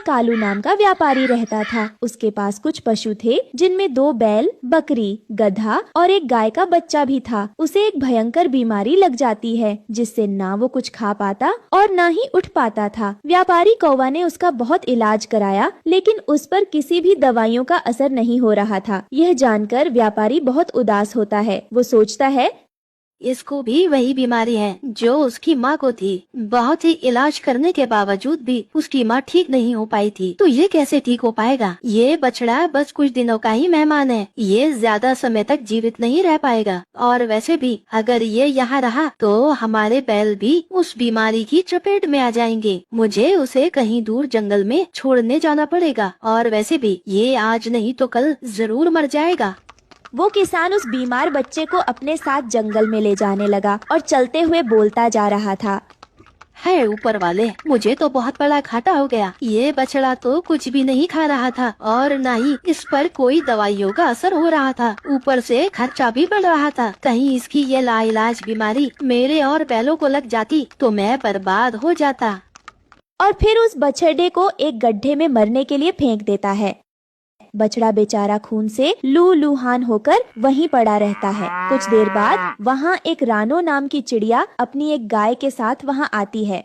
कालू नाम का व्यापारी रहता था। उसके पास कुछ पशु थे, जिनमें 2 बैल, बकरी, गधा और एक गाय का बच्चा भी था। उसे एक भयंकर बीमारी लग जाती है, जिससे ना वो कुछ खा पाता और ना ही उठ पाता था। व्यापारी कौवा ने उसका बहुत इलाज कराया, लेकिन उस पर किसी भी दवाइयों का असर नहीं हो रहा था। यह जानकर व्यापारी बहुत उदास होता है। वो सोचता है, इसको भी वही बीमारी है जो उसकी माँ को थी। बहुत ही इलाज करने के बावजूद भी उसकी माँ ठीक नहीं हो पाई थी, तो ये कैसे ठीक हो पाएगा। ये बछड़ा बस कुछ दिनों का ही मेहमान है, ये ज्यादा समय तक जीवित नहीं रह पाएगा। और वैसे भी अगर ये यहाँ रहा तो हमारे बैल भी उस बीमारी की चपेट में आ जाएंगे। मुझे उसे कहीं दूर जंगल में छोड़ने जाना पड़ेगा, और वैसे भी ये आज नहीं तो कल जरूर मर जाएगा। वो किसान उस बीमार बच्चे को अपने साथ जंगल में ले जाने लगा और चलते हुए बोलता जा रहा था, है ऊपर वाले, मुझे तो बहुत बड़ा घाटा हो गया। ये बछड़ा तो कुछ भी नहीं खा रहा था और न ही इस पर कोई दवाइयों का असर हो रहा था। ऊपर से खर्चा भी बढ़ रहा था। कहीं इसकी ये लाइलाज बीमारी मेरे और बैलों को लग जाती तो मैं बर्बाद हो जाता। और फिर उस बछड़े को एक गड्ढे में मरने के लिए फेंक देता है। बछड़ा बेचारा खून से लूलूहान होकर वहीं पड़ा रहता है। कुछ देर बाद वहाँ एक रानो नाम की चिड़िया अपनी एक गाय के साथ वहाँ आती है।